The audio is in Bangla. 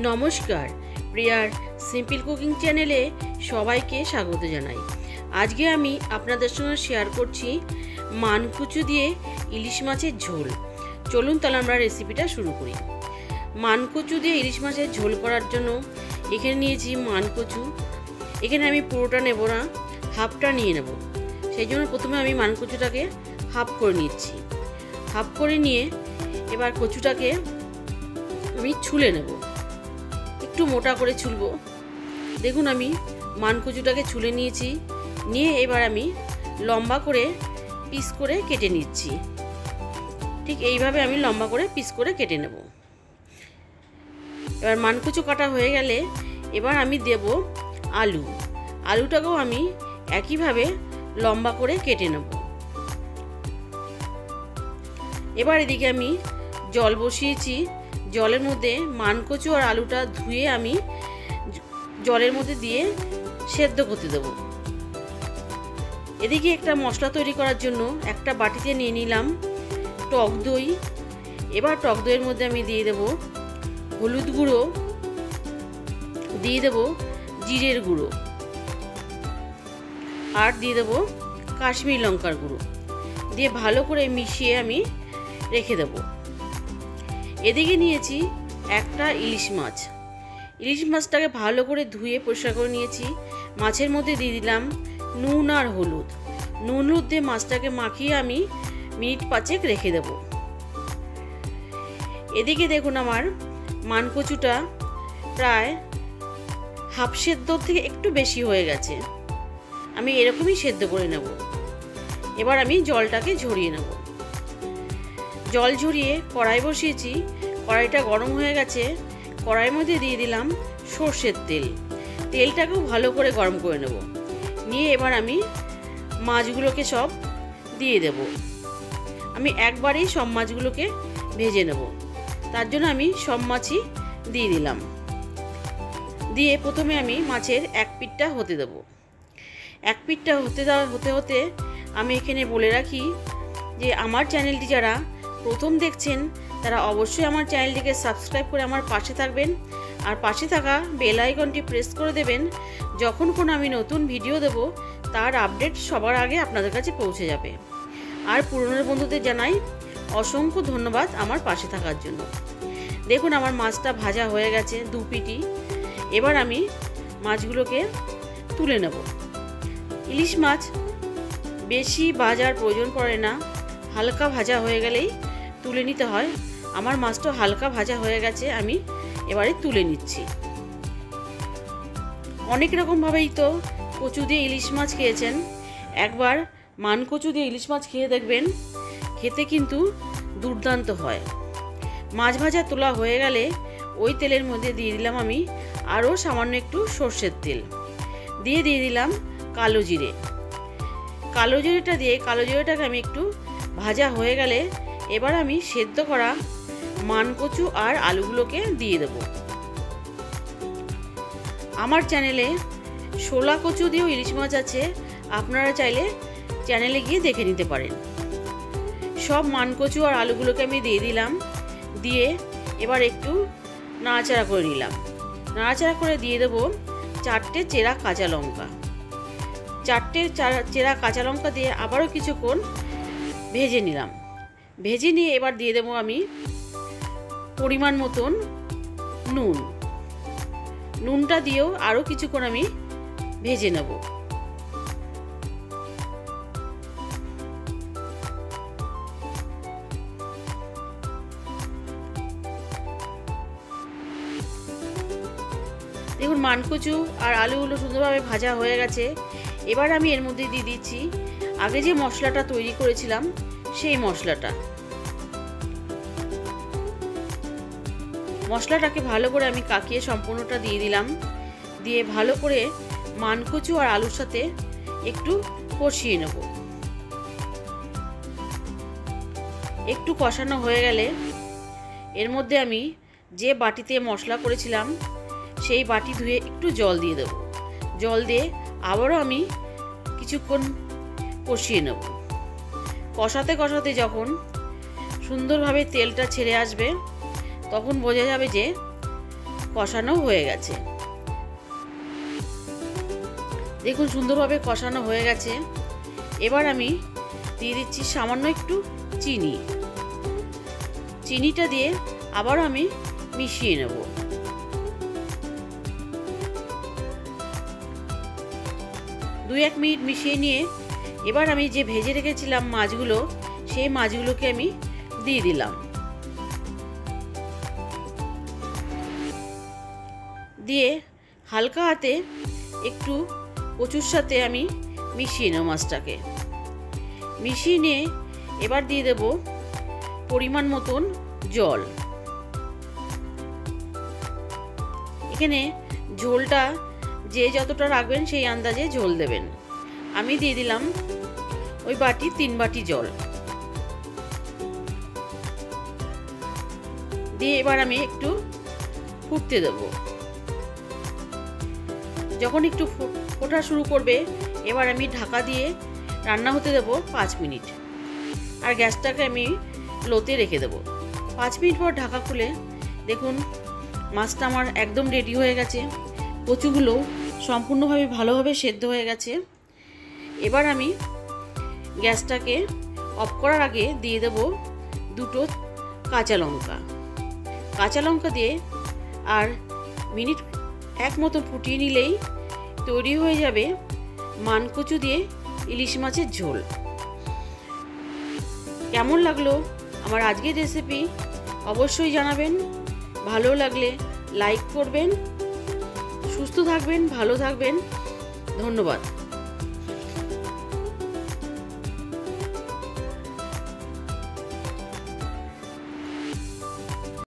নমস্কার, প্রিয়ার সিম্পল কুকিং চ্যানেলে সবাইকে স্বাগত জানাই। আজকে আমি আপনাদের সঙ্গে শেয়ার করছি মানকচু দিয়ে ইলিশ মাছের ঝোল। চলুন তাহলে আমরা রেসিপিটা শুরু করি। মানকচু দিয়ে ইলিশ মাছের ঝোল করার জন্য এখানে নিয়েছি মানকচু। এখানে আমি পুরোটা নেব না, হাফটা নিয়ে নেব। সেই জন্য প্রথমে আমি মানকচুটাকে হাফ করে নিচ্ছি। হাফ করে নিয়ে এবার কচুটাকে আমি ছুলে নেব, একটু মোটা করে ছুলবো। দেখুন আমি মানকচুটাকে ছুলে নিয়েছি, নিয়ে এবার আমি লম্বা করে পিস করে কেটে নিচ্ছি। ঠিক এইভাবে আমি লম্বা করে পিস করে কেটে নেব। এবার মানকচু কাটা হয়ে গেলে এবার আমি দেব আলু। আলুটাকেও আমি একইভাবে লম্বা করে কেটে নেব। এবার এদিকে আমি জল বসিয়েছি। জলের মধ্যে মানকচু আর আলুটা ধুয়ে আমি জলের মধ্যে দিয়ে সেদ্ধ করতে দেব। এদিকে একটা মশলা তৈরি করার জন্য একটা বাটিতে নিয়ে নিলাম টক দই। এবার টক দইয়ের মধ্যে আমি দিয়ে দেব হলুদ গুঁড়ো, দিয়ে দেব জিরের গুঁড়ো, আর দিয়ে দেব কাশ্মীরি লঙ্কার গুঁড়ো, দিয়ে ভালো করে মিশিয়ে আমি রেখে দেব। এদিকে নিয়েছি একটা ইলিশ মাছ। ইলিশ মাছটাকে ভালো করে ধুয়ে পরিষ্কার করে নিয়েছি। মাছের মধ্যে দিয়ে দিলাম নুন আর হলুদ। নুন হলুদ দিয়ে মাছটাকে মাখিয়ে আমি মিনিট 5 রেখে দেব। এদিকে দেখুন আমার মানকচুটা প্রায় হাফ সেদ্ধ থেকে একটু বেশি হয়ে গেছে। আমি এরকমই সেদ্ধ করে নেব। এবার আমি জলটাকে ঝরিয়ে নেব। জল ঝরিয়ে কড়াই বসিয়েছি। কড়াইটা গরম হয়ে গেছে। কড়াইয়ের মধ্যে দিয়ে দিলাম সর্ষের তেল। তেলটাকেও ভালো করে গরম করে নেব। নিয়ে এবার আমি মাছগুলোকে সব দিয়ে দেব। আমি একবারেই সব মাছগুলোকে ভেজে নেব, তার জন্য আমি সব মাছই দিয়ে দিলাম। দিয়ে প্রথমে আমি মাছের এক পিঠটা হতে দেব। এক পিঠটা হতে হতে আমি এখানে বলে রাখি যে আমার চ্যানেলটি যারা প্রথম দেখছেন তারা অবশ্যই আমার চ্যানেলটিকে সাবস্ক্রাইব করে আমার পাশে থাকবেন, আর পাশে থাকা বেল আইকনটি প্রেস করে দেবেন। যখন কোনো আমি নতুন ভিডিও দেব তার আপডেট সবার আগে আপনাদের কাছে পৌঁছে যাবে। আর পুরনো বন্ধুদের জানাই অসংখ্য ধন্যবাদ আমার পাশে থাকার জন্য। দেখুন আমার মাছটা ভাজা হয়ে গেছে দু পিঠই। এবার আমি মাছগুলোকে তুলে নেব। ইলিশ মাছ বেশি ভাজার প্রয়োজন পড়ে না, হালকা ভাজা হয়ে গেলেই তুলে নিতে হয়। আমার মাছটা হালকা ভাজা হয়ে গেছে, আমি এবারে তুলে নিচ্ছি। অনেক রকমভাবেই তো কচু দিয়ে ইলিশ মাছ খেয়েছেন, একবার মানকচু দিয়ে ইলিশ মাছ খেয়ে দেখবেন, খেতে কিন্তু দুর্দান্ত হয়। মাছ ভাজা তোলা হয়ে গেলে ওই তেলের মধ্যে দিয়ে দিলাম আমি আরও সামান্য একটু সর্ষের তেল, দিয়ে দিলাম কালো জিরে। কালো জিরেটাকে আমি একটু ভাজা হয়ে গেলে এবার আমি সেদ্ধ করা মানকচু আর আলুগুলোকে দিয়ে দেব। আমার চ্যানেলে শোলা কচু দিয়েও ইলিশ মাছ আছে, আপনারা চাইলে চ্যানেলে গিয়ে দেখে নিতে পারেন। সব মানকচু আর আলুগুলোকে আমি দিয়ে দিলাম। দিয়ে এবার একটু নাড়াচাড়া করে নিলাম। নাড়াচাড়া করে দিয়ে দেবো 4টে চেরা কাঁচা লঙ্কা। 4টে চেরা কাঁচা লঙ্কা দিয়ে আবারও কিছুক্ষণ ভেজে নিলাম। ভেজে নিয়ে এবার দিয়ে দেবো আমি পরিমাণ মতন নুন। নুনটা দিয়েও আরও কিছুক্ষণ আমি ভেজে নেব। দেখুন মানকচু আর আলুগুলো সুন্দরভাবে ভাজা হয়ে গেছে। এবার আমি এর মধ্যে দিয়ে দিচ্ছি আগে যে মশলাটা তৈরি করেছিলাম সেই মশলাটাকে ভালো করে আমি কাকিয়ে সম্পূর্ণটা দিয়ে দিলাম। দিয়ে ভালো করে মানকচু আর আলুর সাথে একটু কষিয়ে নেব। একটু কষানো হয়ে গেলে এর মধ্যে আমি যে বাটিতে মশলা করেছিলাম সেই বাটি ধুয়ে একটু জল দিয়ে দেব। জল দিয়ে আবারও আমি কিছুক্ষণ কষিয়ে নেব। কষাতে কষাতে যখন সুন্দরভাবে তেলটা ছেড়ে আসবে তখন বোঝা যাবে যে কষানো হয়ে গেছে। দেখুন সুন্দরভাবে কষানো হয়ে গেছে। এবার আমি দিয়ে দিচ্ছি সামান্য একটু চিনি। চিনিটা দিয়ে আবার আমি মিশিয়ে নেব। দুই এক মিনিট মিশিয়ে নিয়ে এবার আমি যে ভেজে রেখেছিলাম মাছগুলো, সেই মাছগুলোকে আমি দিয়ে দিলাম। দিয়ে হালকা হাতে একটু কচুর সাথে আমি মিশিয়ে নেব মাছটাকে। মিশিয়ে নিয়ে এবার দিয়ে দেব পরিমাণ মতন জল। এখানে ঝোলটা যে যতটা রাখবেন সেই আন্দাজে ঝোল দেবেন। আমি দিয়ে দিলাম ওই 3 বাটি জল। দিয়ে এবার আমি একটু ফুটতে দেব। যখন একটু ফোটা শুরু করবে এবার আমি ঢাকা দিয়ে রান্না হতে দেব 5 মিনিট। আর গ্যাসটাকে আমি লোতে রেখে দেব। 5 মিনিট পর ঢাকা খুলে দেখুন মাছটা আমার একদম রেডি হয়ে গেছে। কচুগুলো সম্পূর্ণভাবে ভালোভাবে সেদ্ধ হয়ে গেছে। এবার আমি গ্যাসটাকে অফ করার আগে দিয়ে দেব 2 কাঁচা লঙ্কা। কাঁচা লঙ্কা দিয়ে আর মিনিট 1 মতো ফুটিয়ে নিলেই তৈরি হয়ে যাবে মানকচু দিয়ে ইলিশ মাছের ঝোল। কেমন লাগলো আমার আজকের রেসিপি অবশ্যই জানাবেন। ভালো লাগলে লাইক করবেন। সুস্থ থাকবেন, ভালো থাকবেন। ধন্যবাদ।